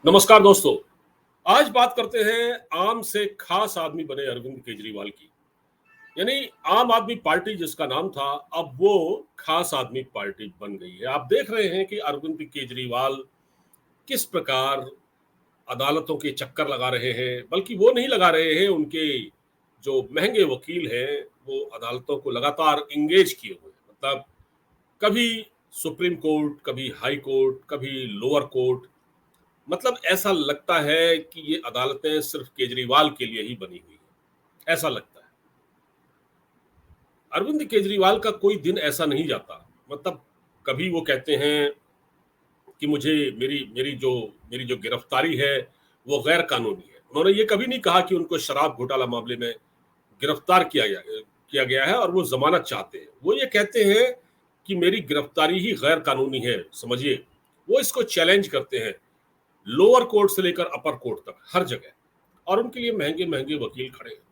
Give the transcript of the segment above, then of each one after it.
नमस्कार दोस्तों। आज बात करते हैं आम से खास आदमी बने अरविंद केजरीवाल की। यानी आम आदमी पार्टी जिसका नाम था, अब वो खास आदमी पार्टी बन गई है। आप देख रहे हैं कि अरविंद केजरीवाल किस प्रकार अदालतों के चक्कर लगा रहे हैं। बल्कि वो नहीं लगा रहे हैं, उनके जो महंगे वकील हैं वो अदालतों को लगातार इंगेज किए हुए हैं। मतलब कभी सुप्रीम कोर्ट, कभी हाई कोर्ट, कभी लोअर कोर्ट। मतलब ऐसा लगता है कि ये अदालतें सिर्फ केजरीवाल के लिए ही बनी हुई है, ऐसा लगता है। अरविंद केजरीवाल का कोई दिन ऐसा नहीं जाता। मतलब कभी वो कहते हैं कि मुझे मेरी मेरी जो गिरफ्तारी है वो गैर कानूनी है। उन्होंने ये कभी नहीं कहा कि उनको शराब घोटाला मामले में गिरफ्तार किया गया है और वो जमानत चाहते हैं। वो ये कहते हैं कि मेरी गिरफ्तारी ही गैर कानूनी है, समझिए। वो इसको चैलेंज करते हैं, लोअर कोर्ट से लेकर अपर कोर्ट तक हर जगह। और उनके लिए महंगे महंगे वकील खड़े हैं।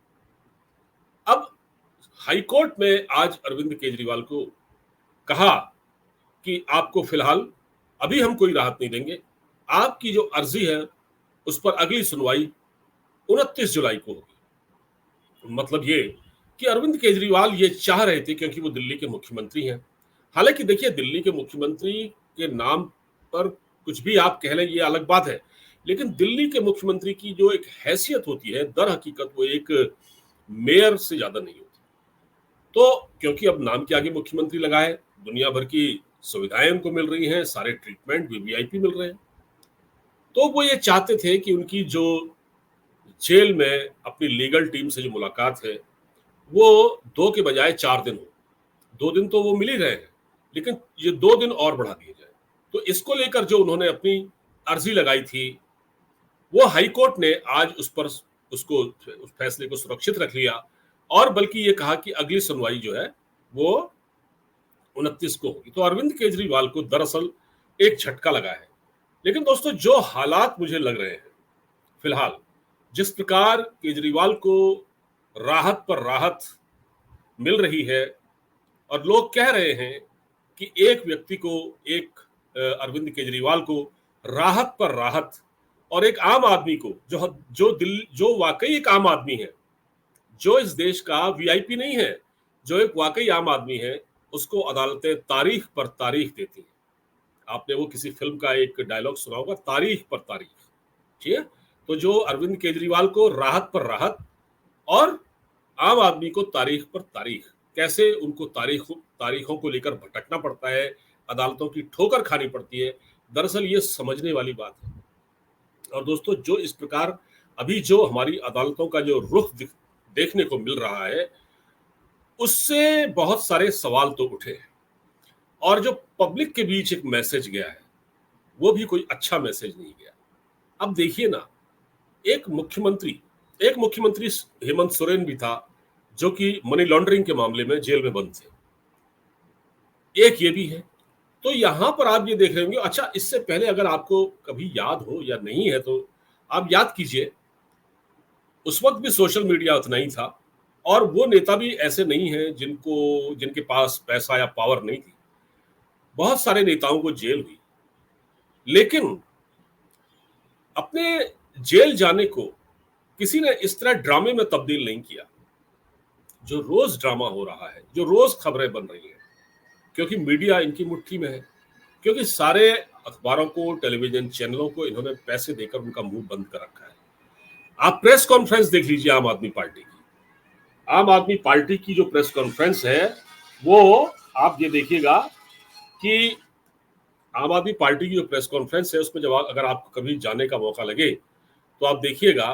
अब हाई कोर्ट में आज अरविंद केजरीवाल को कहा कि आपको फिलहाल अभी हम कोई राहत नहीं देंगे। आपकी जो अर्जी है उस पर अगली सुनवाई 29 जुलाई को होगी। मतलब ये कि अरविंद केजरीवाल ये चाह रहे थे, क्योंकि वो दिल्ली के मुख्यमंत्री हैं। हालांकि देखिए, दिल्ली के मुख्यमंत्री के नाम पर कुछ भी आप कह लें, ये अलग बात है। लेकिन दिल्ली के मुख्यमंत्री की जो एक हैसियत होती है, दर हकीकत वो एक मेयर से ज्यादा नहीं होती। तो क्योंकि अब नाम के आगे मुख्यमंत्री लगा है, दुनिया भर की सुविधाएं उनको मिल रही हैं, सारे ट्रीटमेंट वीवीआईपी मिल रहे हैं। तो वो ये चाहते थे कि उनकी जो जेल में अपनी लीगल टीम से जो मुलाकात है वो 2 के बजाय 4 दिन हो। 2 दिन तो वो मिल ही रहे हैं, लेकिन ये 2 दिन और बढ़ा दिए जाए। तो इसको लेकर जो उन्होंने अपनी अर्जी लगाई थी, वो हाई कोर्ट ने आज उस फैसले को सुरक्षित रख लिया। और बल्कि ये कहा कि अगली सुनवाई जो है वो 29 को होगी। तो अरविंद केजरीवाल को दरअसल एक झटका लगा है। लेकिन दोस्तों, जो हालात मुझे लग रहे हैं फिलहाल, जिस प्रकार केजरीवाल को राहत पर राहत मिल रही है, और लोग कह रहे हैं कि एक व्यक्ति को, एक अरविंद केजरीवाल को राहत पर राहत, और एक आम आदमी को जो वाकई एक आम आदमी है, जो इस देश का वीआईपी नहीं है, जो एक वाकई आम आदमी है, उसको अदालतें तारीख पर तारीख देती हैं। आपने वो किसी फिल्म का एक डायलॉग सुना होगा, तारीख पर तारीख। ठीक है। तो जो अरविंद केजरीवाल को राहत पर राहत, और आम आदमी को तारीख पर तारीख, कैसे उनको तारीखों को लेकर भटकना पड़ता है, अदालतों की ठोकर खानी पड़ती है, दरअसल ये समझने वाली बात है। और दोस्तों, जो इस प्रकार अभी जो हमारी अदालतों का जो रुख देखने को मिल रहा है, उससे बहुत सारे सवाल तो उठे हैं। और जो पब्लिक के बीच एक मैसेज गया है, वो भी कोई अच्छा मैसेज नहीं गया। अब देखिए ना, एक मुख्यमंत्री एक मुख्यमंत्री हेमंत सोरेन भी था, जो कि मनी लॉन्ड्रिंग के मामले में जेल में बंद थे। एक ये भी है। तो यहां पर आप ये देख रहे होंगे। अच्छा, इससे पहले अगर आपको कभी याद हो या नहीं है तो आप याद कीजिए, उस वक्त भी सोशल मीडिया उतना ही था, और वो नेता भी ऐसे नहीं है जिनके पास पैसा या पावर नहीं थी। बहुत सारे नेताओं को जेल हुई, लेकिन अपने जेल जाने को किसी ने इस तरह ड्रामे में तब्दील नहीं किया, जो रोज ड्रामा हो रहा है, जो रोज खबरें बन रही हैं। क्योंकि मीडिया इनकी मुट्ठी में है, क्योंकि सारे अखबारों को, टेलीविजन चैनलों को इन्होंने पैसे देकर उनका मुंह बंद कर रखा है। आप प्रेस कॉन्फ्रेंस देख लीजिए आम आदमी पार्टी की। आम आदमी पार्टी की जो प्रेस कॉन्फ्रेंस है, वो आप ये देखिएगा कि आम आदमी पार्टी की जो प्रेस कॉन्फ्रेंस है, उसमें जब अगर आपको कभी जाने का मौका लगे तो आप देखिएगा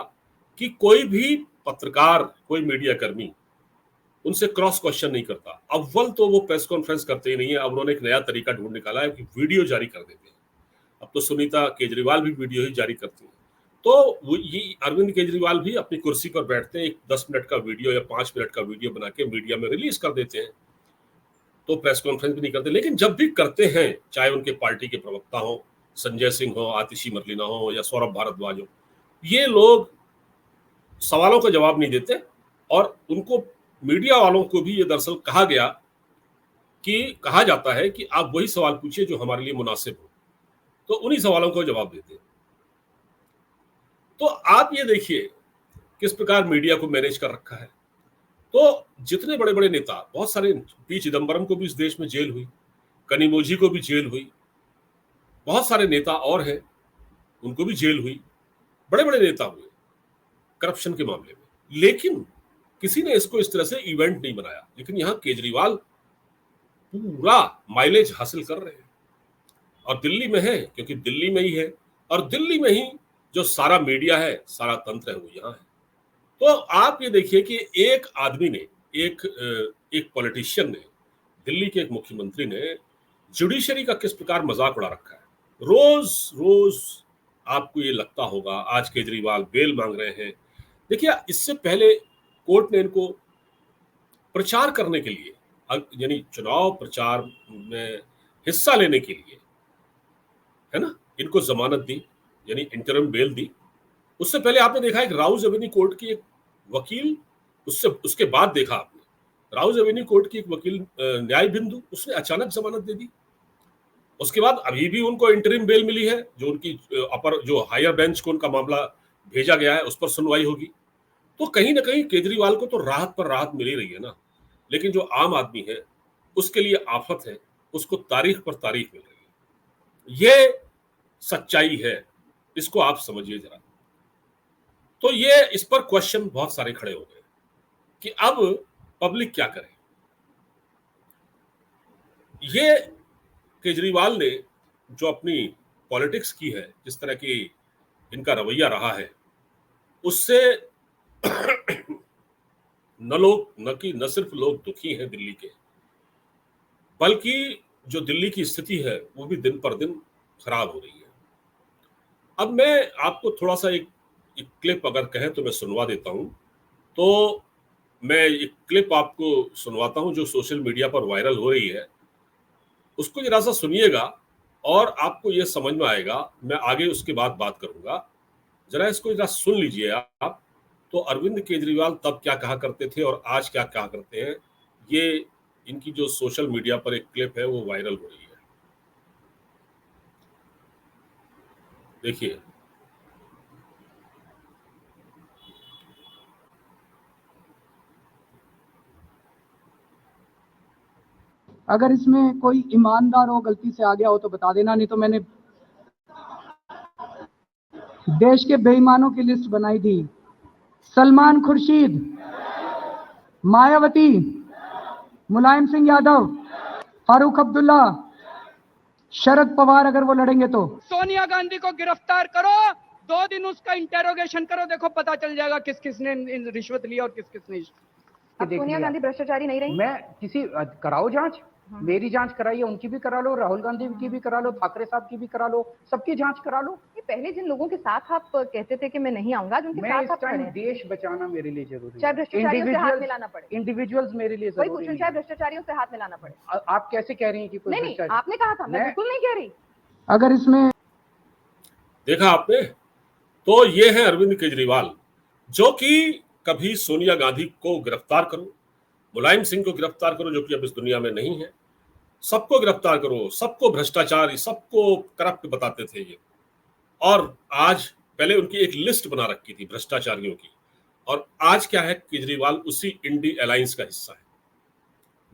कि कोई भी पत्रकार, कोई मीडिया कर्मी उनसे क्रॉस क्वेश्चन नहीं करता। अव्वल तो वो प्रेस कॉन्फ्रेंस करते ही नहीं है। अब उन्होंने एक नया तरीका ढूंढ निकाला है कि वीडियो जारी कर देते हैं। अब तो सुनीता केजरीवाल भी वीडियो ही जारी करती है। तो ये अरविंद केजरीवाल भी अपनी कुर्सी पर बैठते हैं, एक 10 मिनट का वीडियो या 5 मिनट का वीडियो बना के मीडिया में रिलीज कर देते हैं। तो प्रेस कॉन्फ्रेंस भी नहीं करते। लेकिन जब भी करते हैं, चाहे उनके पार्टी के प्रवक्ता हो, संजय सिंह हो, आतिशी मरलीना हो, या सौरभ भारद्वाज हो, ये लोग सवालों का जवाब नहीं देते। और उनको, मीडिया वालों को भी ये दरअसल कहा जाता है कि आप वही सवाल पूछिए जो हमारे लिए मुनासिब हो। तो उन्हीं सवालों का जवाब देते हैं। तो आप ये देखिए किस प्रकार मीडिया को मैनेज कर रखा है। तो जितने बड़े बड़े नेता, बहुत सारे, पी चिदम्बरम को भी इस देश में जेल हुई, कनिमोझी को भी जेल हुई, बहुत सारे नेता और हैं उनको भी जेल हुई, बड़े बड़े नेता हुए करप्शन के मामले में, लेकिन किसी ने इसको इस तरह से इवेंट नहीं बनाया। लेकिन यहां केजरीवाल पूरा माइलेज हासिल कर रहे हैं, और दिल्ली में है क्योंकि दिल्ली में ही है, और दिल्ली में ही जो सारा मीडिया है, सारा तंत्र है, वो यहाँ है। तो आप ये देखिए कि एक आदमी ने, एक पॉलिटिशियन ने, दिल्ली के एक मुख्यमंत्री ने जुडिशरी का किस प्रकार मजाक उड़ा रखा है। रोज रोज आपको ये लगता होगा आज केजरीवाल बेल मांग रहे हैं। देखिए, इससे पहले कोर्ट ने इनको प्रचार करने के लिए, यानी चुनाव प्रचार में हिस्सा लेने के लिए, है ना, इनको जमानत दी, यानी इंटरम बेल दी। उससे पहले आपने देखा एक राउज एवेन्यू कोर्ट की एक वकील, उसके बाद देखा आपने राउज एवेन्यू कोर्ट की एक वकील न्याय बिंदु, उसने अचानक जमानत दे दी। उसके बाद अभी भी उनको इंटरिम बेल मिली है, जो उनकी अपर, जो हायर बेंच को उनका मामला भेजा गया है, उस पर सुनवाई होगी। तो कहीं ना कहीं केजरीवाल को तो राहत पर राहत मिल ही रही है ना, लेकिन जो आम आदमी है उसके लिए आफत है, उसको तारीख पर तारीख मिल रही है। ये सच्चाई है, इसको आप समझिए जरा। तो ये, इस पर क्वेश्चन बहुत सारे खड़े हो गए कि अब पब्लिक क्या करे। ये केजरीवाल ने जो अपनी पॉलिटिक्स की है, जिस तरह की इनका रवैया रहा है, उससे न सिर्फ लोग दुखी हैं दिल्ली के, बल्कि जो दिल्ली की स्थिति है वो भी दिन पर दिन खराब हो रही है। अब मैं आपको थोड़ा सा एक क्लिप अगर कहें तो मैं सुनवा देता हूं। तो मैं एक क्लिप आपको सुनवाता हूं जो सोशल मीडिया पर वायरल हो रही है, उसको जरा सा सुनिएगा और आपको यह समझ में आएगा। मैं आगे उसके बाद बात करूंगा, जरा इसको जरा सुन लीजिए आप। तो अरविंद केजरीवाल तब क्या कहा करते थे और आज क्या कहा करते हैं, ये इनकी जो सोशल मीडिया पर एक क्लिप है वो वायरल हो रही है, देखिए। अगर इसमें कोई ईमानदार हो, गलती से आ गया हो तो बता देना, नहीं तो मैंने देश के बेईमानों की लिस्ट बनाई थी। सलमान खुर्शीद, मायावती, मुलायम सिंह यादव, फारूक अब्दुल्ला, शरद पवार अगर वो लड़ेंगे तो सोनिया गांधी को गिरफ्तार करो, 2 दिन उसका इंटेरोगेशन करो, देखो पता चल जाएगा किस किसने रिश्वत लिया और किस किसने। सोनिया गांधी भ्रष्टाचारी नहीं रही? मैं किसी कराओ जांच, मेरी जांच कराइए, उनकी भी करा लो, राहुल गांधी की भी करा लो, ठाकरे साहब की भी करा लो, सबकी जांच करा लो। ये पहले जिन लोगों के साथ आप कहते थे कि मैं नहीं आऊंगा, उनके साथ आप खड़े हैं। देश बचाना मेरे लिए जरूरी है, चाहे भ्रष्टाचारियों से हाथ मिलाना पड़े। इंडिविजुअल्स मेरे लिए जरूरी है, चाहे भ्रष्टाचारियों से हाथ मिलाना पड़े। आप कैसे कह रही हैं कि कोई नहीं, आपने कहा था, मैं बिल्कुल नहीं कह रही। अगर इसमें देखा आपने, तो ये है अरविंद केजरीवाल, जो कि कभी सोनिया गांधी को गिरफ्तार करो, मुलायम सिंह को गिरफ्तार करो जो कि अब इस दुनिया में नहीं है, सबको गिरफ्तार करो, सबको भ्रष्टाचारी, सबको करप्ट बताते थे ये। और आज, पहले उनकी एक लिस्ट बना रखी थी भ्रष्टाचारियों की, और आज क्या है, केजरीवाल उसी इंडी अलायंस का हिस्सा है।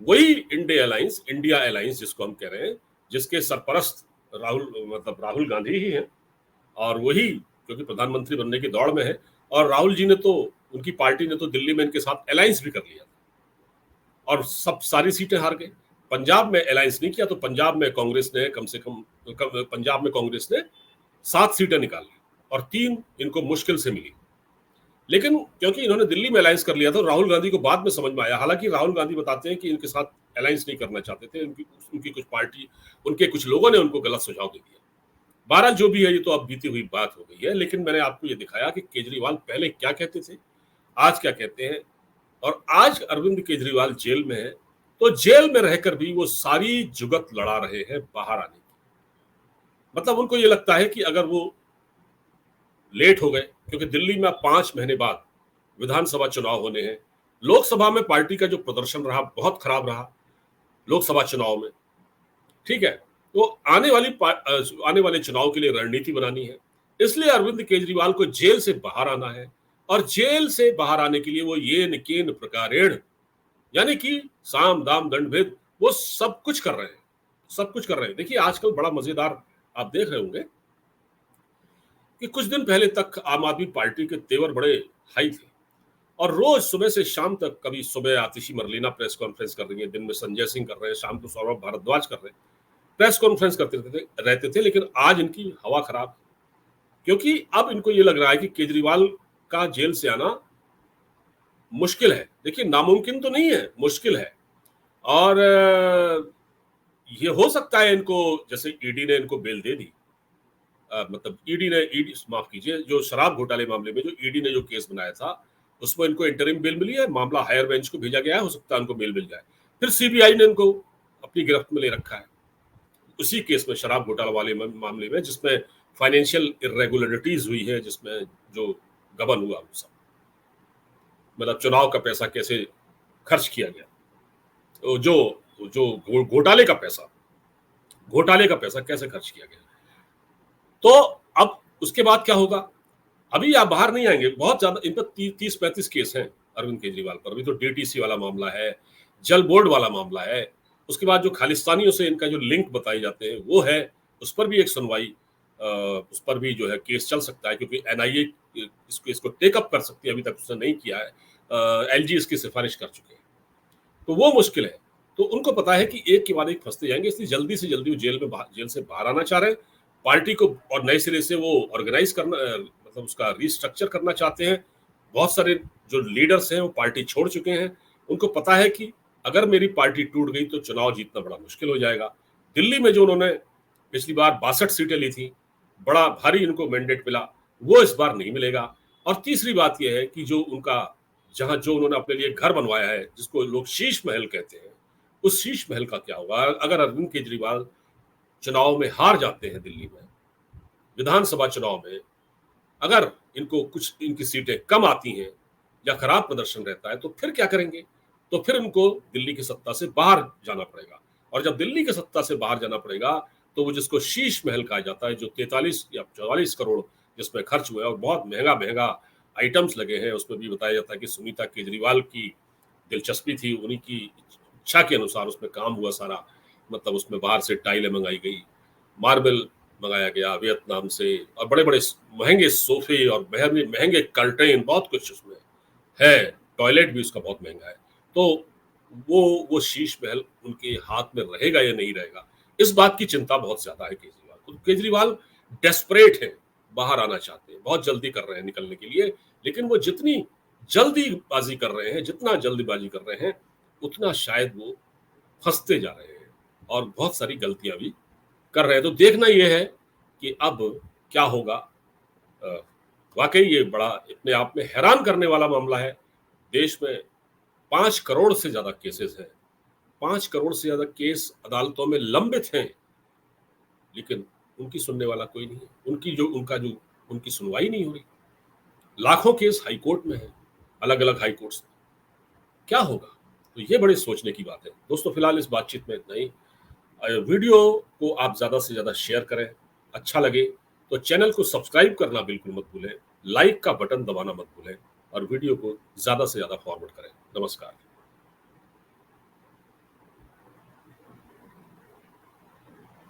वही इंडिया अलायंस जिसको हम कह रहे हैं, जिसके सरपरस्त राहुल गांधी ही हैं, और वही क्योंकि प्रधानमंत्री बनने की दौड़ में है, और राहुल जी ने तो, उनकी पार्टी ने तो दिल्ली में इनके साथ अलायंस भी कर लिया था और सारी सीटें हार गए। पंजाब में अलायंस नहीं किया तो पंजाब में कांग्रेस ने कम से कम पंजाब में कांग्रेस ने 7 सीटें निकाली और 3 इनको मुश्किल से मिली। लेकिन क्योंकि इन्होंने दिल्ली में अलायंस कर लिया था, राहुल गांधी को बाद में समझ में आया। हालांकि राहुल गांधी बताते हैं कि इनके साथ अलायंस नहीं करना चाहते थे, उनकी कुछ पार्टी, उनके कुछ लोगों ने उनको गलत सुझाव दे दिया। 12 जो भी है, ये तो अब बीती हुई बात हो गई है। लेकिन मैंने आपको ये दिखाया कि केजरीवाल पहले क्या कहते थे, आज क्या कहते हैं। और आज अरविंद केजरीवाल जेल में है, तो जेल में रहकर भी वो सारी जुगत लड़ा रहे हैं बाहर आने की। मतलब उनको ये लगता है कि अगर वो लेट हो गए, क्योंकि दिल्ली में 5 महीने बाद विधानसभा चुनाव होने हैं, लोकसभा में पार्टी का जो प्रदर्शन रहा बहुत खराब रहा लोकसभा चुनाव में, ठीक है, तो आने वाले चुनाव के लिए रणनीति बनानी है, इसलिए अरविंद केजरीवाल को जेल से बाहर आना है, और जेल से बाहर आने के लिए वो येन केन प्रकारेण, यानी कि साम दाम दंड भेद, वो सब कुछ कर रहे हैं, सब कुछ कर रहे हैं। देखिए आजकल बड़ा मजेदार आप देख रहे होंगे कि कुछ दिन पहले तक आम आदमी पार्टी के तेवर बड़े हाई थे, और रोज सुबह से शाम तक, कभी सुबह आतिशी मरलीना प्रेस कॉन्फ्रेंस कर रही है, दिन में संजय सिंह कर रहे हैं, शाम को सौरभ भारद्वाज कर रहे हैं, प्रेस कॉन्फ्रेंस करते रहते थे। लेकिन आज इनकी हवा खराब, क्योंकि अब इनको ये लग रहा है कि केजरीवाल का जेल से आना मुश्किल है। देखिए नामुमकिन तो नहीं है, मुश्किल है। और ये हो सकता है इनको, जैसे ईडी ने इनको बेल दे दी, मतलब ईडी माफ कीजिए, जो शराब घोटाले मामले में जो ईडी ने जो केस बनाया था उसमें इनको इंटरिम बेल मिली है, मामला हायर बेंच को भेजा गया है, हो सकता है उनको बेल मिल जाए। फिर सीबीआई ने इनको अपनी गिरफ्त में ले रखा है उसी केस में, शराब घोटाला वाले मामले में, जिसमें फाइनेंशियल इरेगुलरिटीज हुई है, जिसमें जो गबन हुआ वो सब, मतलब चुनाव का पैसा कैसे खर्च किया गया, तो जो घोटाले का पैसा कैसे खर्च किया गया। तो अब उसके बाद क्या होगा, अभी आप बाहर नहीं आएंगे, बहुत ज्यादा इन पर 30-35 केस हैं अरविंद केजरीवाल पर। अभी तो डीटीसी वाला मामला है, जल बोर्ड वाला मामला है, उसके बाद जो खालिस्तानियों से इनका जो लिंक बताए जाते हैं वो है, उस पर भी एक सुनवाई, उस पर भी जो है केस चल सकता है, क्योंकि एनआईए इसको टेकअप कर सकती है, अभी तक उसने नहीं किया है। एलजी इसकी सिफारिश कर चुके हैं, तो वो मुश्किल है। तो उनको पता है कि एक के बाद एक फंसते जाएंगे, इसलिए जल्दी से जल्दी वो जेल से बाहर आना चाह रहे हैं, पार्टी को और नए सिरे से वो ऑर्गेनाइज करना, मतलब उसका रिस्ट्रक्चर करना चाहते हैं। बहुत सारे जो लीडर्स हैं वो पार्टी छोड़ चुके हैं, उनको पता है कि अगर मेरी पार्टी टूट गई तो चुनाव जीतना बड़ा मुश्किल हो जाएगा। दिल्ली में जो उन्होंने पिछली बार 62 सीटें ली थी, बड़ा भारी उनको मैंडेट मिला, वो इस बार नहीं मिलेगा। और तीसरी बात यह है कि जो उन्होंने अपने लिए घर बनवाया है, जिसको लोग शीश महल कहते हैं, उस शीश महल का क्या होगा अगर अरविंद केजरीवाल चुनाव में हार जाते हैं। दिल्ली में विधानसभा चुनाव में अगर इनको कुछ इनकी सीटें कम आती हैं या खराब प्रदर्शन रहता है, तो फिर क्या करेंगे? तो फिर उनको दिल्ली की सत्ता से बाहर जाना पड़ेगा, और जब दिल्ली की सत्ता से बाहर जाना पड़ेगा तो वो जिसको शीश महल कहा जाता है, जो 43 या 44 करोड़ जिसमें खर्च हुआ है, और बहुत महंगा आइटम्स लगे हैं, उसमें भी बताया जाता है कि सुनीता केजरीवाल की दिलचस्पी थी, उन्हीं की इच्छा के अनुसार उसमें काम हुआ सारा, मतलब उसमें बाहर से टाइलें मंगाई गई, मार्बल मंगाया गया वियतनाम से, और बड़े बड़े महंगे सोफे और महंगे कर्टेन, बहुत कुछ उसमें है, टॉयलेट भी उसका बहुत महंगा है। तो वो शीश महल उनके हाथ में रहेगा या नहीं रहेगा, इस बात की चिंता बहुत ज्यादा है केजरीवाल को। केजरीवाल डेस्परेट है, बाहर आना चाहते हैं, बहुत जल्दी कर रहे हैं निकलने के लिए, लेकिन वो जितना जल्दीबाजी कर रहे हैं उतना शायद वो फंसते जा रहे हैं, और बहुत सारी गलतियां भी कर रहे हैं। तो देखना यह है कि अब क्या होगा। वाकई ये बड़ा अपने आप में हैरान करने वाला मामला है। देश में 5 करोड़ से ज्यादा केसेस हैं, 5 करोड़ से ज्यादा केस अदालतों में लंबित हैं, लेकिन उनकी सुनने वाला कोई नहीं है, उनकी सुनवाई नहीं हो रही। लाखों केस हाईकोर्ट में है, अलग अलग हाईकोर्ट्स में, क्या होगा? तो ये बड़े सोचने की बात है। दोस्तों फिलहाल इस बातचीत में इतना ही। वीडियो को आप ज्यादा से ज्यादा शेयर करें, अच्छा लगे तो चैनल को सब्सक्राइब करना बिल्कुल मत भूलें, लाइक का बटन दबाना मत भूलें, और वीडियो को ज्यादा से ज्यादा फॉरवर्ड करें। नमस्कार।